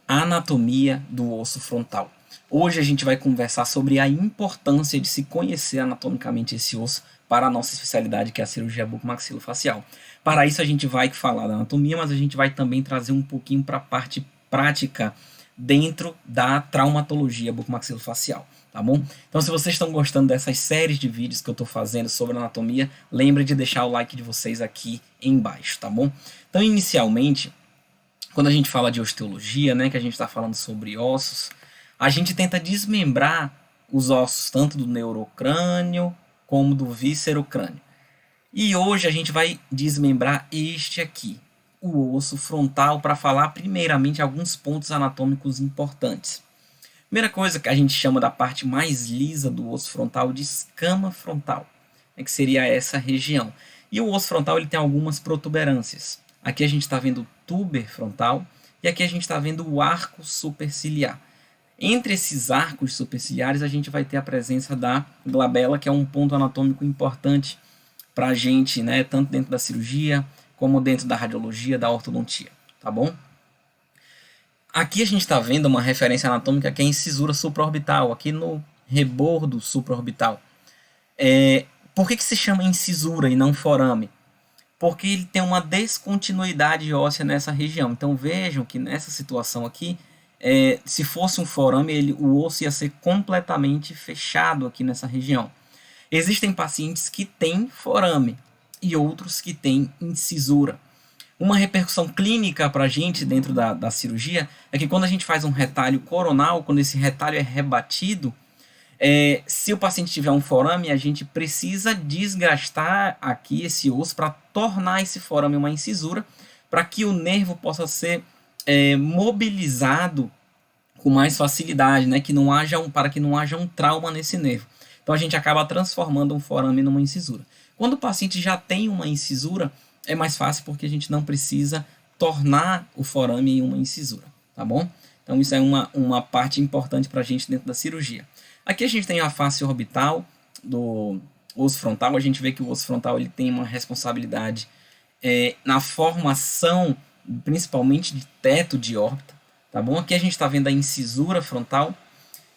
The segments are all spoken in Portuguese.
Anatomia do osso frontal. Hoje a gente vai conversar sobre a importância de se conhecer anatomicamente esse osso para a nossa especialidade, que é a cirurgia bucomaxilofacial. Para isso a gente vai falar da anatomia, mas a gente vai também trazer um pouquinho para a parte prática dentro da traumatologia bucomaxilofacial, tá bom? Então, se vocês estão gostando dessas séries de vídeos que eu estou fazendo sobre anatomia, lembre de deixar o like de vocês aqui embaixo, tá bom? Então, inicialmente, quando a gente fala de osteologia, né, que a gente está falando sobre ossos, a gente tenta desmembrar os ossos tanto do neurocrânio como do víscerocrânio. E hoje a gente vai desmembrar este aqui, o osso frontal, para falar primeiramente alguns pontos anatômicos importantes. Primeira coisa que a gente chama da parte mais lisa do osso frontal de escama frontal, né, que seria essa região. E o osso frontal ele tem algumas protuberâncias. Aqui a gente está vendo o túber frontal e aqui a gente está vendo o arco superciliar. Entre esses arcos superciliares a gente vai ter a presença da glabela, que é um ponto anatômico importante para a gente, né, tanto dentro da cirurgia como dentro da radiologia, da ortodontia, tá bom? Aqui a gente está vendo uma referência anatômica que é a incisura supraorbital, aqui no rebordo supraorbital. Por que se chama incisura e não forame? Porque ele tem uma descontinuidade óssea nessa região. Então vejam que nessa situação aqui, se fosse um forame, o osso ia ser completamente fechado aqui nessa região. Existem pacientes que têm forame e outros que têm incisura. Uma repercussão clínica para a gente dentro da cirurgia é que quando a gente faz um retalho coronal, quando esse retalho é rebatido, se o paciente tiver um forame, a gente precisa desgastar aqui esse osso para tornar esse forame uma incisura, para que o nervo possa ser mobilizado com mais facilidade, né? Para que não haja um trauma nesse nervo. Então a gente acaba transformando um forame numa incisura. Quando o paciente já tem uma incisura, é mais fácil porque a gente não precisa tornar o forame em uma incisura, tá bom? Então isso é uma parte importante para a gente dentro da cirurgia. Aqui a gente tem a face orbital do osso frontal. A gente vê que o osso frontal ele tem uma responsabilidade na formação, principalmente de teto de órbita, tá bom? Aqui a gente está vendo a incisura frontal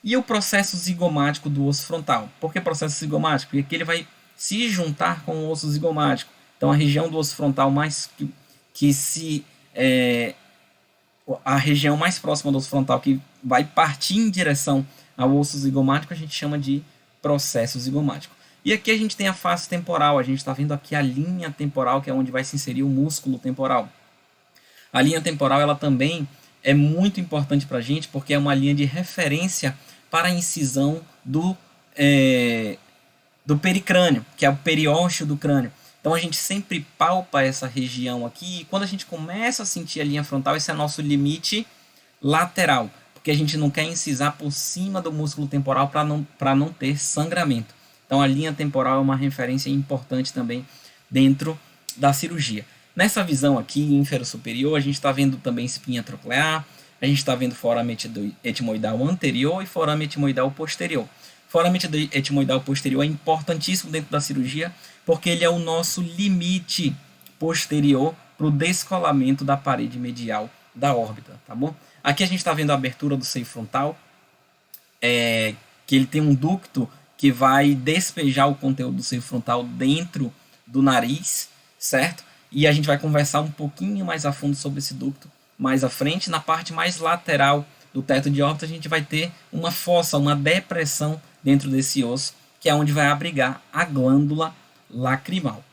e o processo zigomático do osso frontal. Por que processo zigomático? Porque aqui ele vai se juntar com o osso zigomático. Então a região do osso frontal a região mais próxima do osso frontal que vai partir em direção ao osso zigomático a gente chama de processo zigomático. E aqui a gente tem a face temporal, a gente está vendo aqui a linha temporal, que é onde vai se inserir o músculo temporal. A linha temporal ela também é muito importante para a gente, porque é uma linha de referência para a incisão do pericrânio, que é o periósteo do crânio. Então a gente sempre palpa essa região aqui, e quando a gente começa a sentir a linha frontal, esse é nosso limite lateral, porque a gente não quer incisar por cima do músculo temporal para não ter sangramento. Então a linha temporal é uma referência importante também dentro da cirurgia. Nessa visão aqui, infero-superior, a gente está vendo também espinha troclear, a gente está vendo forame etimoidal anterior e forame etimoidal posterior. Forame etimoidal posterior é importantíssimo dentro da cirurgia, porque ele é o nosso limite posterior para o descolamento da parede medial da órbita, tá bom? Aqui a gente está vendo a abertura do seio frontal, que ele tem um ducto que vai despejar o conteúdo do seio frontal dentro do nariz, certo? E a gente vai conversar um pouquinho mais a fundo sobre esse ducto mais à frente. Na parte mais lateral do teto de órbita, a gente vai ter uma fossa, uma depressão dentro desse osso, que é onde vai abrigar a glândula lacrimal.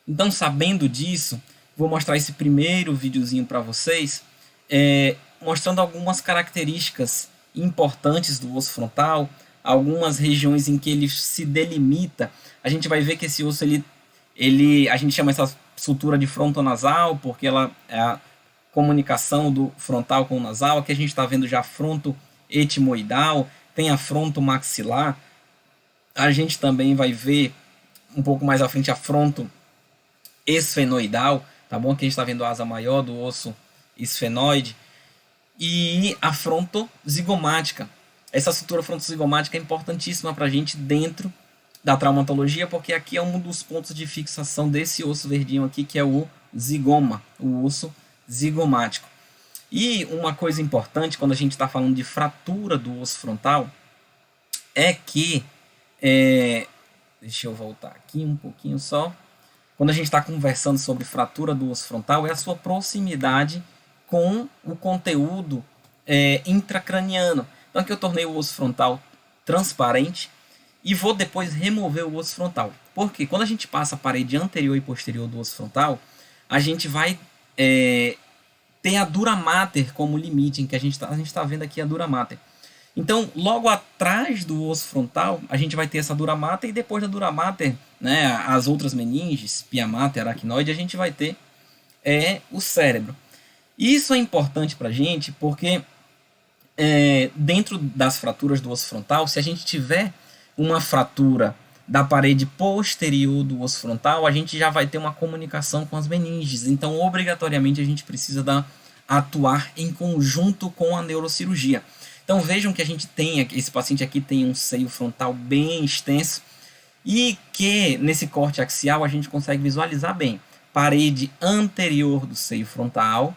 Então, sabendo disso, vou mostrar esse primeiro videozinho para vocês, mostrando algumas características importantes do osso frontal, algumas regiões em que ele se delimita. A gente vai ver que esse osso, a gente chama essa sutura de frontonasal, porque ela é a comunicação do frontal com o nasal. Aqui a gente está vendo já a frontoetimoidal, tem a frontomaxilar. A gente também vai ver um pouco mais à frente a frontoesfenoidal, tá bom? Aqui a gente está vendo a asa maior do osso esfenoide. E a frontozigomática. Essa sutura frontozigomática é importantíssima para a gente dentro da traumatologia, porque aqui é um dos pontos de fixação desse osso verdinho aqui, que é o zigoma, o osso zigomático. E uma coisa importante quando a gente está falando de fratura do osso frontal é que, deixa eu voltar aqui um pouquinho só, quando a gente está conversando sobre fratura do osso frontal, é a sua proximidade com o conteúdo intracraniano. Então aqui eu tornei o osso frontal transparente e vou depois remover o osso frontal. Porque quando a gente passa a parede anterior e posterior do osso frontal, a gente vai ter a dura mater como limite, em que a gente tá vendo aqui a dura mater. Então, logo atrás do osso frontal, a gente vai ter essa dura mater, e depois da dura mater, né, as outras meninges, pia mater, aracnoide, a gente vai ter o cérebro. Isso é importante para a gente porque dentro das fraturas do osso frontal, se a gente tiver uma fratura da parede posterior do osso frontal, a gente já vai ter uma comunicação com as meninges. Então, obrigatoriamente, a gente precisa atuar em conjunto com a neurocirurgia. Então, vejam que a gente tem, esse paciente aqui tem um seio frontal bem extenso e que nesse corte axial a gente consegue visualizar bem parede anterior do seio frontal,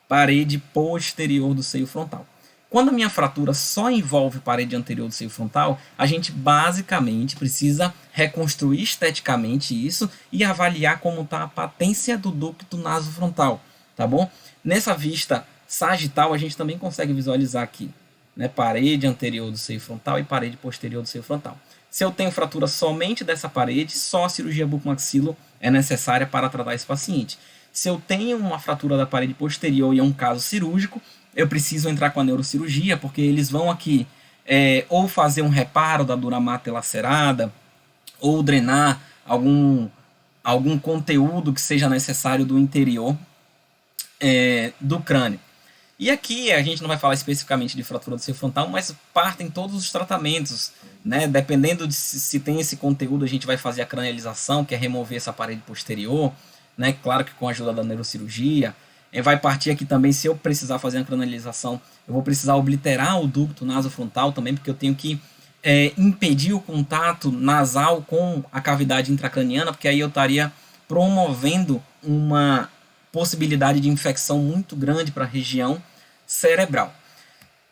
parede posterior do seio frontal. Quando a minha fratura só envolve parede anterior do seio frontal, a gente basicamente precisa reconstruir esteticamente isso e avaliar como está a patência do ducto nasofrontal, tá bom? Nessa vista sagital, a gente também consegue visualizar aqui, né, parede anterior do seio frontal e parede posterior do seio frontal. Se eu tenho fratura somente dessa parede, só a cirurgia bucomaxilo é necessária para tratar esse paciente. Se eu tenho uma fratura da parede posterior e é um caso cirúrgico, eu preciso entrar com a neurocirurgia, porque eles vão aqui ou fazer um reparo da dura mater lacerada, ou drenar algum conteúdo que seja necessário do interior do crânio. E aqui a gente não vai falar especificamente de fratura do seio frontal, mas partem todos os tratamentos, né? Dependendo de se tem esse conteúdo, a gente vai fazer a cranialização, que é remover essa parede posterior, né? Claro que com a ajuda da neurocirurgia. Vai partir aqui também, se eu precisar fazer a cranialização, eu vou precisar obliterar o ducto nasofrontal também, porque eu tenho que impedir o contato nasal com a cavidade intracraniana, porque aí eu estaria promovendo uma possibilidade de infecção muito grande para a região cerebral.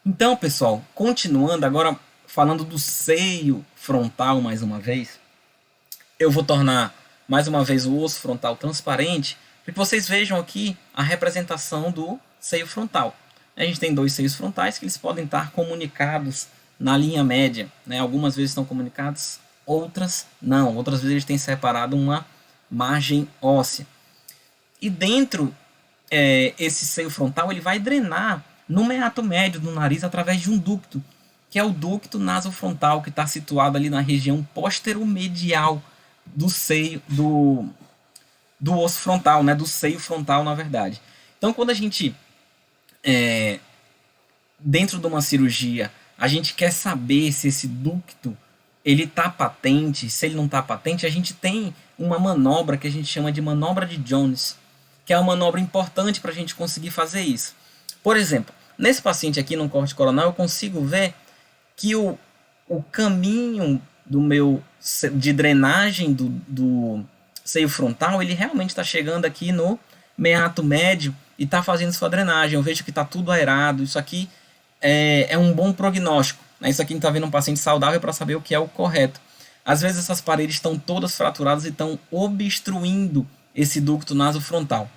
Então, pessoal, continuando agora falando do seio frontal mais uma vez, eu vou tornar mais uma vez o osso frontal transparente, para que vocês vejam aqui a representação do seio frontal. A gente tem dois seios frontais que eles podem estar comunicados na linha média, né? Algumas vezes estão comunicados, outras não. Outras vezes eles têm separado uma margem óssea. E dentro esse seio frontal ele vai drenar no meato médio do nariz através de um ducto, que é o ducto nasofrontal, que está situado ali na região posteromedial do seio do osso frontal, né, do seio frontal, na verdade. Então, quando a gente, dentro de uma cirurgia, a gente quer saber se esse ducto ele está patente, se ele não está patente, a gente tem uma manobra que a gente chama de manobra de Jones, que é uma manobra importante para a gente conseguir fazer isso. Por exemplo, nesse paciente aqui, no corte coronal, eu consigo ver que o caminho de drenagem do seio frontal, ele realmente está chegando aqui no meato médio e está fazendo sua drenagem. Eu vejo que está tudo aerado. Isso aqui é um bom prognóstico, né? Isso aqui a gente está vendo um paciente saudável para saber o que é o correto. Às vezes essas paredes estão todas fraturadas e estão obstruindo esse ducto nasofrontal.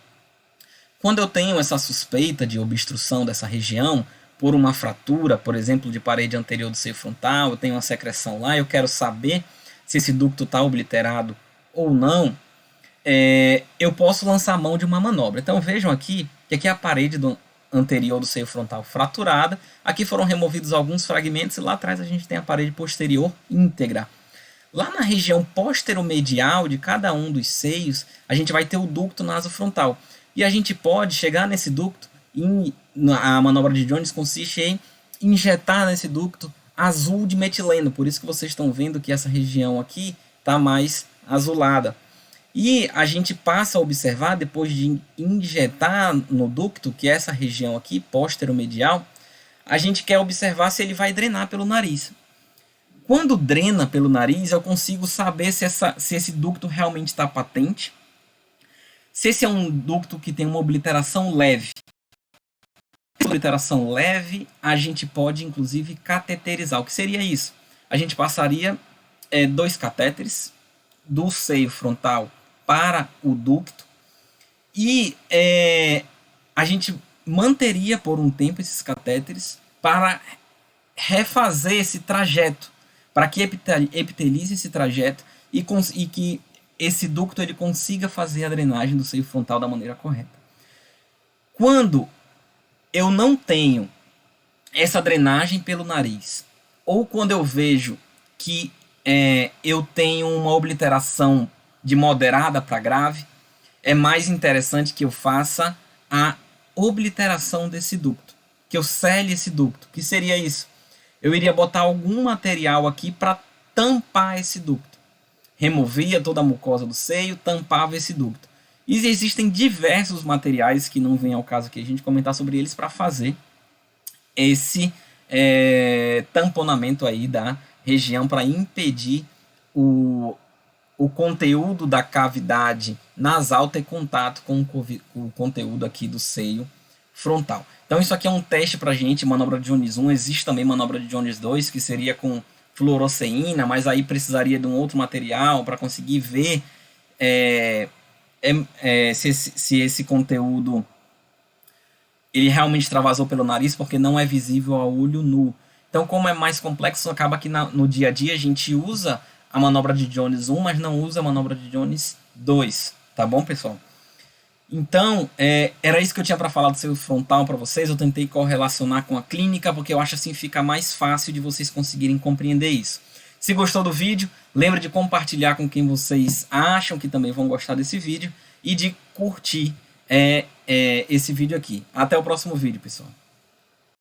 Quando eu tenho essa suspeita de obstrução dessa região por uma fratura, por exemplo, de parede anterior do seio frontal, eu tenho uma secreção lá, eu quero saber se esse ducto está obliterado ou não, eu posso lançar mão de uma manobra. Então vejam aqui que aqui é a parede anterior do seio frontal fraturada, aqui foram removidos alguns fragmentos e lá atrás a gente tem a parede posterior íntegra. Lá na região posteromedial de cada um dos seios, a gente vai ter o ducto nasofrontal. E a gente pode chegar nesse ducto, e a manobra de Jones consiste em injetar nesse ducto azul de metileno. Por isso que vocês estão vendo que essa região aqui está mais azulada. E a gente passa a observar, depois de injetar no ducto, que é essa região aqui, posteromedial, a gente quer observar se ele vai drenar pelo nariz. Quando drena pelo nariz, eu consigo saber se esse ducto realmente está patente, se esse é um ducto que tem uma obliteração leve, obliteração leve, a gente pode inclusive cateterizar. O que seria isso? A gente passaria 2 catéteres do seio frontal para o ducto e a gente manteria por um tempo esses catéteres para refazer esse trajeto, para que epitelize esse trajeto e que esse ducto ele consiga fazer a drenagem do seio frontal da maneira correta. Quando eu não tenho essa drenagem pelo nariz, ou quando eu vejo que eu tenho uma obliteração de moderada para grave, é mais interessante que eu faça a obliteração desse ducto, que eu cele esse ducto. Que seria isso? Eu iria botar algum material aqui para tampar esse ducto. Removia toda a mucosa do seio, tampava esse ducto. E existem diversos materiais que não vem ao caso aqui a gente comentar sobre eles para fazer esse tamponamento aí da região para impedir o conteúdo da cavidade nasal ter contato com o conteúdo aqui do seio frontal. Então isso aqui é um teste para a gente, manobra de Jones 1, existe também manobra de Jones 2, que seria com fluoroceína, mas aí precisaria de um outro material para conseguir ver se esse conteúdo ele realmente extravasou pelo nariz, porque não é visível a olho nu. Então, como é mais complexo, acaba que no dia a dia a gente usa a manobra de Jones 1, mas não usa a manobra de Jones 2. Tá bom, pessoal? Então, era isso que eu tinha para falar do seio frontal para vocês. Eu tentei correlacionar com a clínica, porque eu acho assim fica mais fácil de vocês conseguirem compreender isso. Se gostou do vídeo, lembre de compartilhar com quem vocês acham que também vão gostar desse vídeo e de curtir esse vídeo aqui. Até o próximo vídeo, pessoal.